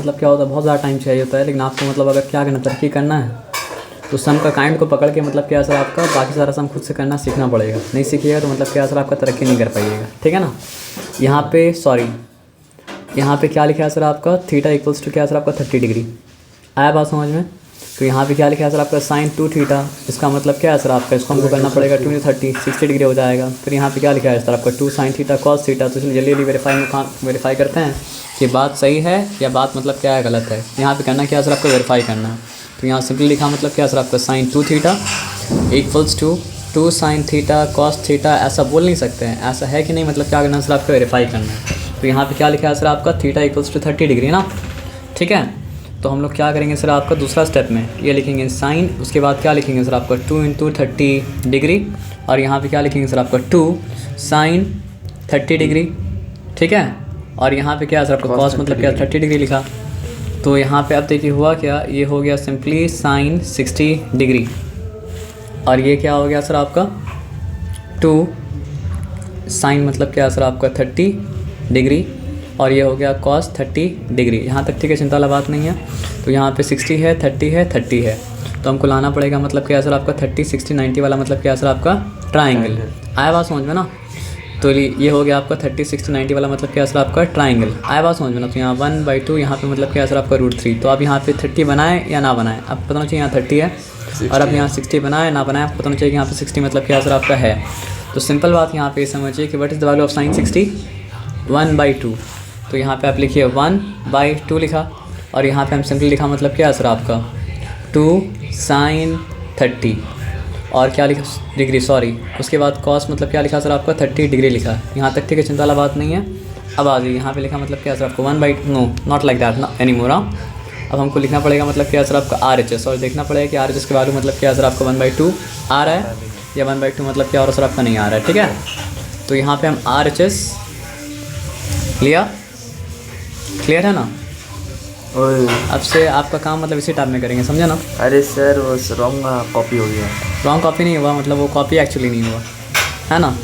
मतलब क्या होता है, बहुत ज़्यादा टाइम चाहिए होता है, लेकिन आपको मतलब अगर क्या करना, तरक्की करना है तो सम का काइंड को पकड़ के मतलब क्या सर आपका बाकी सारा सम खुद से करना सीखना पड़ेगा। नहीं सीखिएगा तो मतलब क्या सर आपका तरक्की नहीं कर पाइएगा, ठीक है ना। यहाँ पे यहाँ पे क्या लिखा है सर आपका थीटा इक्वल्स टू क्या सर आपका 30 डिग्री। आया बात समझ में। तो यहाँ पे क्या लिखा है सर आपका साइन 2 थीटा, इसका मतलब क्या है सर आपका, इसको हमको करना पड़ेगा 2 × 30 60 डिग्री हो जाएगा। फिर यहाँ पे क्या लिखा है सर आपका 2 sin थीटा कॉस थीटा। तो चलिए जल्दी जल्दी वेरीफाई करते हैं कि बात सही है या बात मतलब क्या है गलत है। यहाँ पे करना क्या है सर आपको वेरीफाई करना है। तो यहाँ सिंपली लिखा मतलब क्या सर आपका sine 2 theta equals to 2 sin theta cos theta. ऐसा बोल नहीं सकते हैं, ऐसा है कि नहीं, मतलब क्या करना है सर आपको वेरीफाई करना है। तो यहाँ पे क्या लिखा है सर आपका थीटा इक्वल्स टू 30 डिग्री ना, ठीक है। तो हम लोग क्या करेंगे सर आपका दूसरा स्टेप में ये लिखेंगे साइन, उसके बाद क्या लिखेंगे सर आपका 2 × 30 डिग्री, और यहाँ पे क्या लिखेंगे सर आपका 2 sin 30 डिग्री, ठीक है। और यहाँ पे क्या है सर आपका कॉस मतलब क्या 30 डिग्री लिखा। तो यहाँ पे अब देखिए हुआ क्या, ये हो गया सिंपली साइन 60 डिग्री, और ये क्या हो गया सर आपका 2 साइन मतलब क्या सर आपका 30 डिग्री, और ये हो गया कॉस 30 डिग्री। यहाँ तक ठीक है, चिंता वाला बात नहीं है। तो यहाँ पे 60 है 30 है 30 है, तो हमको लाना पड़ेगा मतलब क्या सर आपका 30 60 90 वाला मतलब क्या सर आपका ट्राइंगल। आया बात समझ में ना। तो ये हो गया आपका 30 60 90 वाला मतलब क्या सर आपका ट्राइंगल। आया बात समझ में ना। तो यहाँ 1/2 यहाँ पे मतलब क्या सर आपका √3। तो आप यहाँ पे 30 बनाए या ना बनाए, अब पता नहीं चाहिए यहाँ 30 है, और अब यहाँ 60 बनाए ना बनाए, आपको पता नहीं चाहिए कि यहाँ पे 60 मतलब क्या सर आपका है। तो सिंपल बात यहाँ पे समझिए कि what is the value of sine 60, 1/2। तो यहाँ पे आप लिखिए 1/2 लिखा, और यहाँ पे हम सिंपली लिखा मतलब क्या है सर आपका 2 sin 30, और क्या लिखा डिग्री सॉरी, उसके बाद कॉस मतलब क्या लिखा सर आपका 30 डिग्री लिखा। यहाँ तक ठीक है, चिंता वाला बात नहीं है। अब आ जाइए यहाँ पे लिखा मतलब क्या सर आपको 1/2 नो नॉट लाइक दैट ना एनी मोर। अब हमको लिखना पड़ेगा मतलब क्या सर आपका RHS, और देखना पड़ेगा कि RHS के वैल्यू मतलब क्या सर आपका 1/2 आ रहा है या 1/2 मतलब क्या और सर आपका नहीं आ रहा है, ठीक है। तो यहाँ पे हम RHS लिया, क्लियर है ना। और अब से आपका काम मतलब इसी टाइप में करेंगे, समझे ना। अरे सर वो रॉन्ग कॉपी हो गया। रॉन्ग कॉपी नहीं हुआ, मतलब वो कॉपी एक्चुअली नहीं हुआ है ना।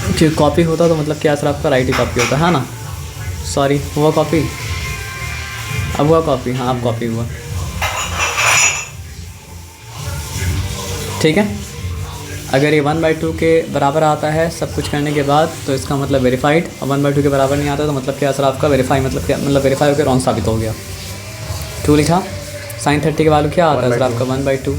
क्योंकि कॉपी होता तो मतलब क्या सर आपका राइट ही कॉपी होता है ना। सॉरी हुआ कॉपी, अब हुआ कॉपी, हाँ अब कॉपी हुआ, ठीक है। अगर ये 1/2 के बराबर आता है सब कुछ करने के बाद तो इसका मतलब वेरीफाइड, और 1/2 के बराबर नहीं आता तो मतलब क्या सर आपका वेरीफाई मतलब क्या, मतलब वेरीफाई होकर रॉन्ग साबित हो गया। 2 लिखा, साइन 30 के वैल्यू क्या आता है सर आपका 1/2,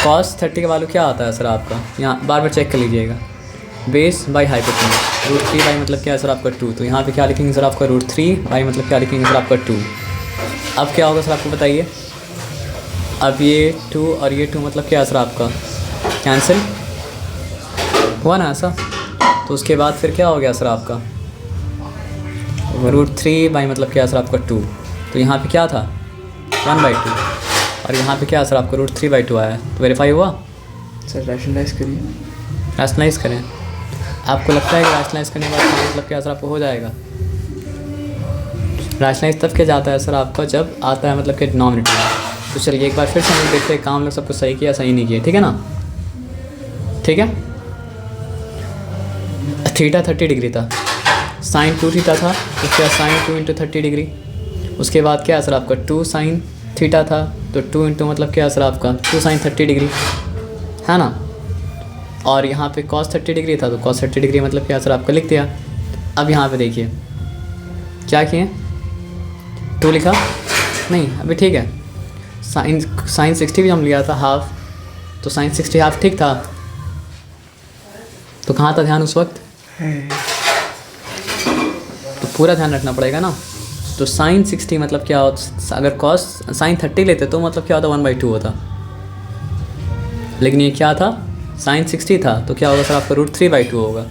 कॉस 30 के वैल्यू क्या आता है सर आपका, यहाँ बार बार चेक कर लीजिएगा, बेस बाई हाइपोटेन्यूज √3 बाई मतलब क्या है सर आपका 2। तो यहाँ पे क्या लिखेंगे सर आपका √3 बाई मतलब क्या लिखेंगे सर आपका 2। अब क्या होगा सर आपको बताइए, अब ये 2 और ये 2 मतलब क्या है सर आपका कैंसिल हुआ ना ऐसा। तो उसके बाद फिर क्या हो गया सर आपका √3 बाई मतलब क्या सर आपका 2। तो यहाँ पे क्या था 1/2, और यहाँ पे क्या सर आपका √3/2 आया। तो वेरीफाई हुआ सर। रैशनलाइज करिए, रैशनलाइज करें। आपको लगता है कि रैशनलाइज करने के बाद मतलब क्या सर आपको हो जाएगा। रैशनलाइज तब क्या जाता है सर आपका जब आता है मतलब कि डिनोमिनेटर में। तो चलिए एक बार फिर से हम लोग देखते हैं काम लोग सब कुछ सही किया सही नहीं किया, ठीक है ना। ठीक है, थीटा 30 डिग्री था, साइन 2 थीटा था, उसके बाद साइन 2 × 30 डिग्री, उसके बाद क्या सर आपका 2 sin थीटा था, तो 2 × मतलब क्या सर आपका 2 sin 30 डिग्री है ना। और यहाँ पे cos 30 डिग्री था, तो cos 30 डिग्री मतलब क्या सर आपका लिख दिया। अब यहाँ पे देखिए क्या किए, 2 लिखा नहीं अभी, ठीक है। साइन 60 भी हम लिया था हाफ, तो साइन 60 हाफ ठीक था। तो कहाँ था ध्यान उस वक्त, तो पूरा ध्यान रखना पड़ेगा ना। तो साइन 60 मतलब क्या होता, अगर कॉस साइन 30 लेते तो मतलब क्या होता 1/2 होता, लेकिन ये क्या था साइन 60 था, तो क्या होगा सर आपका √3/2 होगा।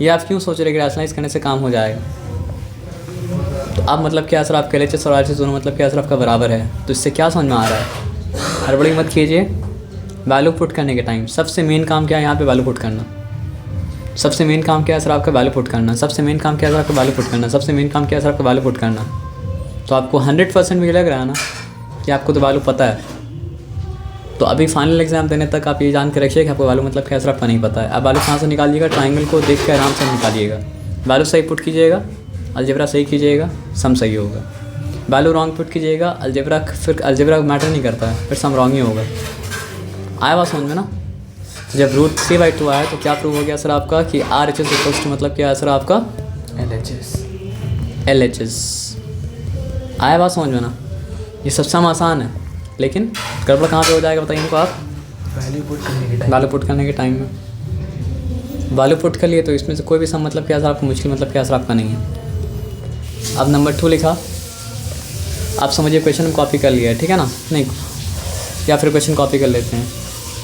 ये आप क्यों सोच रहे कि रैशनलाइज करने से काम हो जाएगा। तो अब मतलब क्या सर आपके LHS और RHS दोनों मतलब क्या सर आपका बराबर है। तो इससे क्या समझ में आ रहा है, हड़बड़ी मत कीजिए। वैल्यू पुट करने के टाइम सबसे मेन काम क्या है, यहाँ पे वैल्यू पुट करना। सबसे मेन काम क्या है सर आपका वैल्यू पुट करना। सबसे मेन काम क्या है सर आपका वैल्यू पुट करना। सबसे मेन काम क्या है सर आपका वैल्यू पुट करना। तो आपको 100% भी लग रहा है ना कि आपको तो वैल्यू पता है। तो अभी फाइनल एग्जाम देने तक आप ये जान के रखिए कि आपको वैल्यू मतलब क्या सर आपका नहीं पता है। अब वैल्यू कहाँ से निकालिएगा, ट्राइंगल को देख के आराम से निकालिएगा। वैल्यू सही पुट कीजिएगा, अलजेब्रा सही कीजिएगा, सम सही होगा। वैल्यू रॉन्ग पुट कीजिएगा, अलजेब्रा फिर अलजेब्रा मैटर नहीं करता है, फिर सम रॉन्ग ही होगा। आया बात समझ में ना? जब √3/2 आया तो क्या प्रूव हो गया सर आपका कि RHS इक्वल्स टू मतलब क्या है सर आपका LHS। आया बात समझ में ना? ये सबसे आसान है, लेकिन गड़बड़ कहाँ पे हो जाएगा बताइए इनको आप? वैल्यू पुट करने के टाइम में वैल्यू पुट कर लिए तो इसमें से कोई भी सम मतलब क्या सर आपका मुश्किल मतलब क्या सर आपका नहीं है। अब नंबर 2 लिखा, आप समझिए क्वेश्चन कॉपी कर लिया है, ठीक है ना? नहीं, या फिर क्वेश्चन कॉपी कर लेते हैं।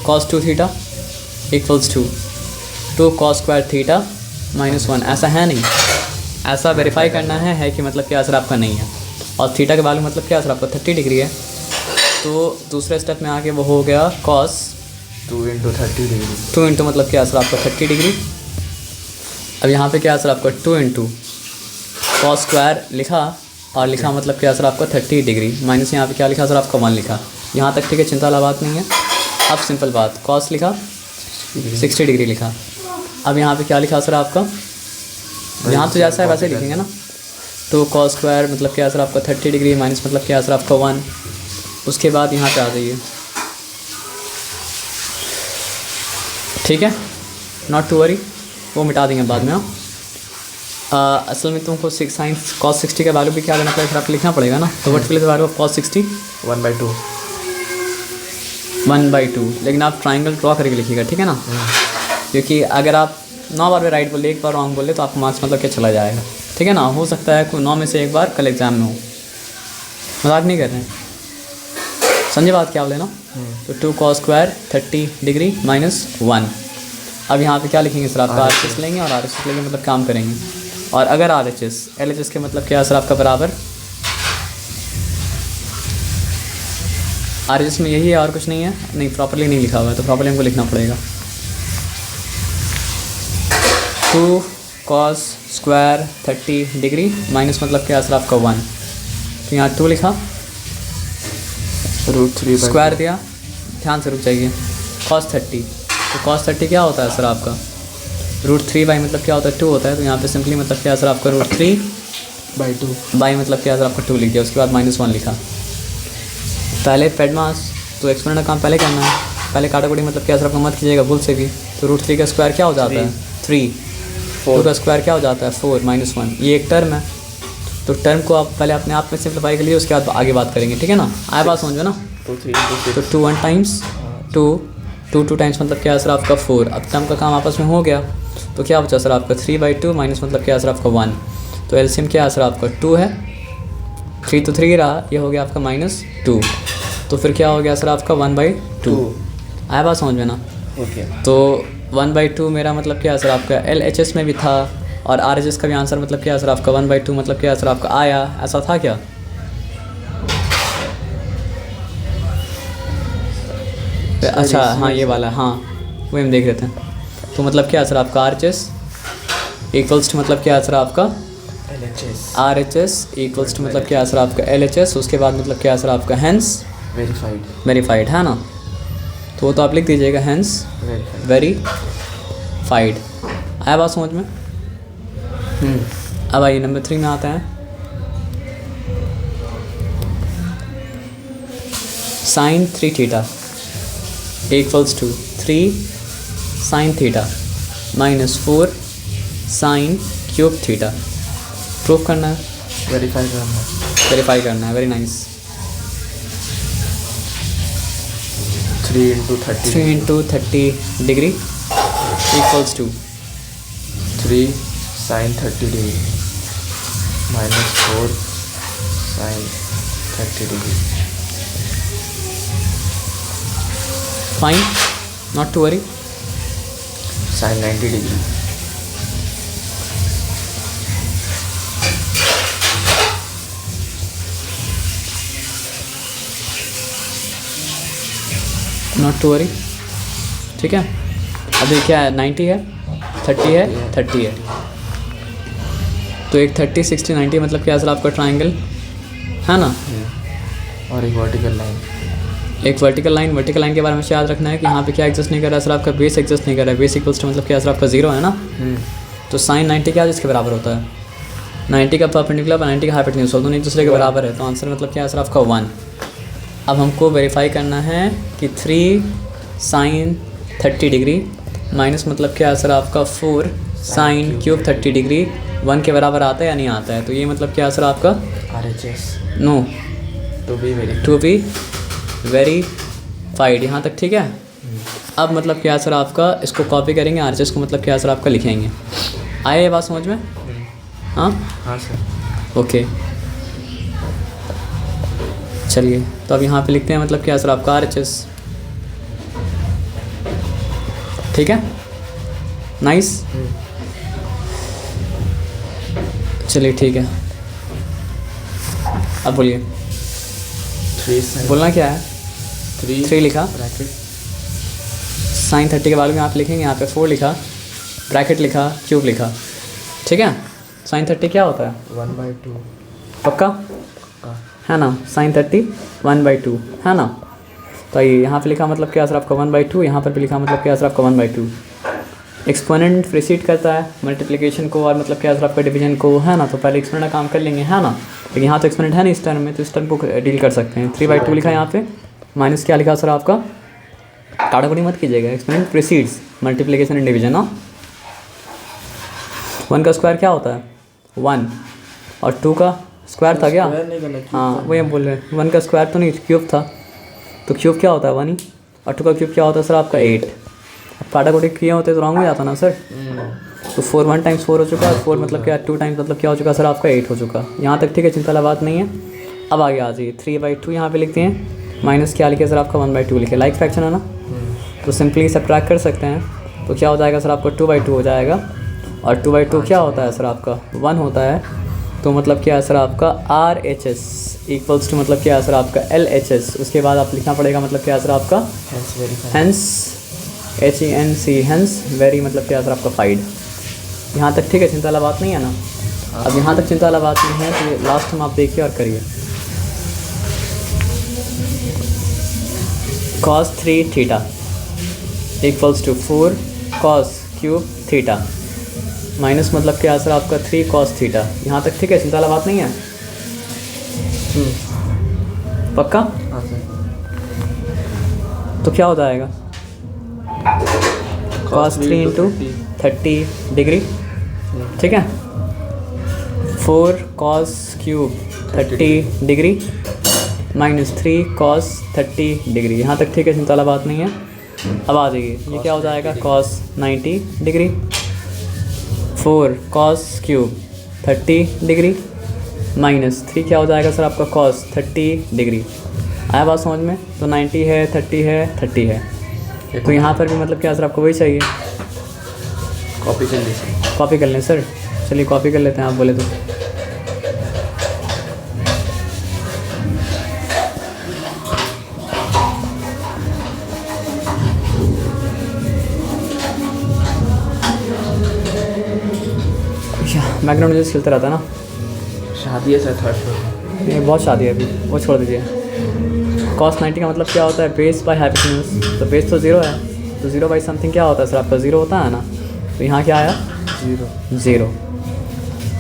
cos 2 theta equals to 2 cos square theta -1, ऐसा है नहीं, ऐसा वेरीफाई करना है कि मतलब क्या असर आपका नहीं है। और थीटा के वैल्यू मतलब क्या असर आपका 30 डिग्री है, तो दूसरे स्टेप में आके वो हो गया cos 2 × 30 डिग्री। 2 इंटू मतलब क्या असर आपका 30 डिग्री। अब यहाँ पे क्या असर आपका 2 इंटू cos स्क्वायर लिखा, और लिखा मतलब क्या असर आपका 30 डिग्री माइनस यहाँ पे क्या लिखा सर आपका 1 लिखा। यहाँ तक ठीक है, चिंता वाला बात नहीं है। अब सिंपल बात, cos लिखा 60 डिग्री लिखा। अब यहाँ पे क्या लिखा सर आपका, यहाँ तो जैसा है वैसे लिखेंगे ना। तो cos स्क्वायर मतलब क्या सर आपका 30 डिग्री माइनस मतलब क्या सर आपका 1। उसके बाद यहाँ पे आ जाइए, ठीक है, नॉट टू वरी, वो मिटा देंगे बाद में। असल में तुमको साइन cos 60 का वैल्यू भी क्या लेना पड़ेगा, फिर आपको लिखना पड़ेगा ना। तो what will the value of cos 60? 1/2। लेकिन आप ट्राइंगल ड्रॉ करके लिखिएगा, ठीक है ना? क्योंकि अगर आप 9 बार में राइट बोले, 1 बार रॉन्ग बोले तो आपको मार्क्स मतलब क्या चला जाएगा, ठीक है ना? हो सकता है कोई 9 में से 1 बार कल एग्जाम में हो, मजाक नहीं कर रहे हैं, समझे बात क्या बोले ना? तो 2 cos स्क्वायर 30 डिग्री -1। अब यहाँ पे क्या लिखेंगे सर आपका RHS लेंगे, और RHS लेंगे मतलब काम करेंगे। और अगर RHS LHS के मतलब क्या सर आपका बराबर, RHS में यही है और कुछ नहीं है, नहीं प्रॉपर्ली नहीं लिखा हुआ है, तो प्रॉपर्ली हमको लिखना पड़ेगा। 2 cos स्क्वायर 30 डिग्री माइनस मतलब क्या सर आपका 1, तो यहाँ 2 लिखा, √3 स्क्वायर दिया, ध्यान से रुक जाइए, cos 30। तो cos 30 क्या होता है सर आपका, √3 मतलब क्या होता है 2 होता है। तो यहाँ पे सिंपली मतलब क्या सर आपका √3/2 मतलब क्या सर आपका 2 लिख दिया। उसके बाद -1 लिखा। पहले फेडमास तो एक्सपोनेंट का काम पहले करना है, पहले काटाकुटी मतलब क्या सर आपका मत कीजिएगा भूल से भी। तो √3 का स्क्वायर क्या हो जाता है 3, 4 का स्क्वायर क्या हो जाता है 4 -1, ये एक टर्म है। तो टर्म को आप पहले अपने आप में सिंप्लीफाई कर लिए, उसके बाद आगे बात करेंगे, ठीक है ना? आया बात समझ में ना? तो 3 × 6 तो 2 1 टाइम्स 2 टाइम्स मतलब क्या सर आपका 4। अब टर्म का काम आपस में हो गया, तो क्या बचा सर आपका 3/2 माइनस मतलब क्या सर आपका 1। तो एलसीएम क्या सर आपका 2 है, 3 तो 3 रहा, ये हो गया आपका -2। तो फिर क्या हो गया सर आपका 1/2। आया बात समझ में ना? ओके। तो 1/2 मेरा मतलब क्या सर आपका LHS में भी था, और RHS का भी आंसर मतलब क्या सर आपका 1/2 मतलब क्या सर आपका आया, ऐसा था क्या? अच्छा हाँ ये वाला, हाँ वही हम देख रहे थे। तो मतलब क्या सर आपका RHS इक्वल्स टू मतलब क्या सर आपका RHS इक्वल्स टू मतलब क्या सर आपका LHS। उसके बाद मतलब क्या सर आपका हैंस वेरीफाइड है ना? तो वो तो आप लिख दीजिएगा हैंस वेरीफाइड। आया बात समझ में? अब आइए नंबर 3 में आते हैं। sin 3 theta equals to 3 sin theta -4 sin cube theta. Proof करना है, वेरीफाई करना है। Very nice. 3 × 30 degree equals to 3 sin 30 degree -4 sin 30 degree. Fine, not to worry. sin 90 degree. Not to worry, ठीक है। अभी क्या है 90 है, 30 है, 30 है। तो एक 30 60 90 मतलब क्या सर आपका ट्राइंगल है ना? और एक वर्टिकल लाइन। एक वर्टिकल लाइन के बारे में याद रखना है कि यहाँ पे क्या एग्जिस्ट नहीं कर रहा है सर आपका, बेस एग्जिस्ट नहीं कर रहा है। बेस इक्वल्स टू मतलब क्या सर आपका 0 है ना? तो तो साइन 90 क्या है जिसके बराबर होता है 90 का परपेंडिकुलर और 90 का हाइपोटेन्यूज, दोनों एक दूसरे के बराबर है, तो आंसर मतलब क्या है सर आपका 1। अब हमको वेरीफाई करना है कि 3 साइन 30 डिग्री माइनस मतलब क्या है सर आपका 4 साइन क्यूब 30 डिग्री 1 के बराबर आता है या नहीं आता है। तो ये मतलब क्या है सर आपका RHS no to be verified, यहाँ तक ठीक है। अब मतलब क्या है सर आपका इसको कॉपी करेंगे, RHS को मतलब क्या है सर आपका लिखेंगे। आया ये बात समझ में? हाँ हाँ सर। ओके चलिए, तो अब यहाँ पे लिखते हैं मतलब क्या है सर आपका RHS, ठीक है, नाइस। चलिए ठीक है, अब बोलिए 3 साइन बोलना क्या है। 3 लिखा, ब्रैकेट साइन 30 के बाद में आप लिखेंगे, यहाँ पे 4 लिखा, ब्रैकेट लिखा, क्यूब लिखा, ठीक है। साइन 30 क्या होता है 1/2 पक्का का है ना, साइन 30 1/2 है ना। तो ये यहाँ पे लिखा मतलब क्या सर आपका 1/2, यहाँ पर भी लिखा मतलब क्या सर आपका 1/2। एक्सपोनेंट प्रीसीड करता है मल्टीप्लिकेशन को और मतलब क्या सर आपका डिवीजन को, है ना। तो पहले एक्सपोनेंट का काम कर लेंगे, है ना। लेकिन यहाँ तो एक्सपोनेंट है नहीं इस टर्म में, तो इस टर्म को डील कर सकते हैं। 3/2 लिखा है यहाँ पे, माइनस क्या लिखा सर आपका, काटाकुटी मत कीजिएगा, exponent precedes multiplication and division. ना 1 का स्क्वायर क्या होता है 1, और 2 का स्क्वायर था क्या, हाँ वही हम बोल रहे हैं। 1 का स्क्वायर तो नहीं, क्यूब था, तो क्यूब क्या होता है 1 ही, और 2 का क्यूब क्या होता है सर आपका 8। अब काटाकुटी किए होते तो रॉन्ग हो जाता ना सर। तो 4 1 टाइम्स 4 हो चुका है, 4 मतलब क्या 2 टाइम्स मतलब क्या हो चुका सर आपका 8 हो चुका। यहाँ तक ठीक है, चिंता वाला बात नहीं है। अब आगे आ जाइए, 3/2 यहाँ पे लिखते हैं, माइनस क्या लिखे सर आपका 1/2 लिखे, लाइक फ्रैक्शन है ना, तो सिंपली सब्ट्रैक्ट कर सकते हैं। तो क्या हो जाएगा सर आपका 2/2 हो जाएगा, और 2/2 क्या होता है सर आपका 1 होता है। तो मतलब क्या है सर आपका RHS इक्वल्स टू मतलब क्या है सर आपका LHS। उसके बाद आप लिखना पड़ेगा मतलब क्या है सर आपका हेंस HENC हेंस वेरी मतलब क्या है सर आपका फाइड। यहाँ तक ठीक है, चिंता वाला बात नहीं है ना। अब यहाँ तक चिंता वाला बात नहीं है, तो लास्ट में आप देखिए और करिए। cos 3 theta equals to 4 cos cube theta minus मतलब क्या है सर आपका 3 cos थीटा। यहाँ तक ठीक है, चिंता वाला बात नहीं है, पक्का। हाँ सर। तो क्या हो जाएगा cos 3 इंटू 30 डिग्री, ठीक है, 4 cos cube 30 degree minus 3 cos 30 degree. यहाँ तक ठीक है, चिंता वाला बात नहीं है। अब आ जाइए, ये क्या हो जाएगा cos 90 degree, 4 cos cube 30 degree minus 3 क्या हो जाएगा सर आपका cos 30 डिग्री। आया बात समझ में? तो 90 है, 30 है, 30 है, तो यहाँ पर भी मतलब क्या सर आपको वही चाहिए। कॉपी कर लीजिए। कॉपी कर लें सर, चलिए कॉपी कर लेते हैं, आप बोले तो। बैकग्राउंड म्यूजिक चलता रहता है ना। शादी है सर 3rd फ्लोर। ये बहुत शादी है अभी, वो छोड़ दीजिए। cos 90 का मतलब क्या होता है बेस बाय हाइपोटेन्यूज, तो बेस तो 0 है, तो 0 बाई समथिंग क्या होता है सर आपका 0 होता है ना। तो यहाँ क्या आया 0।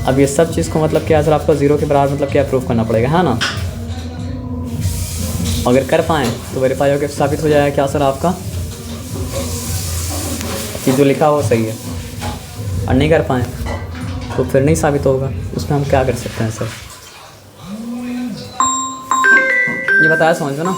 अब ये सब चीज़ को मतलब क्या है सर आपका 0 के बराबर मतलब क्या प्रूफ करना पड़ेगा, है ना। अगर कर पाएँ तो वेरीफाई होकर साबित हो जाएगा क्या सर आपका कि जो लिखा हो सही है, और नहीं कर पाएँ तो फिर नहीं साबित होगा। उसमें हम क्या कर सकते हैं सर, ये बताया समझ में ना।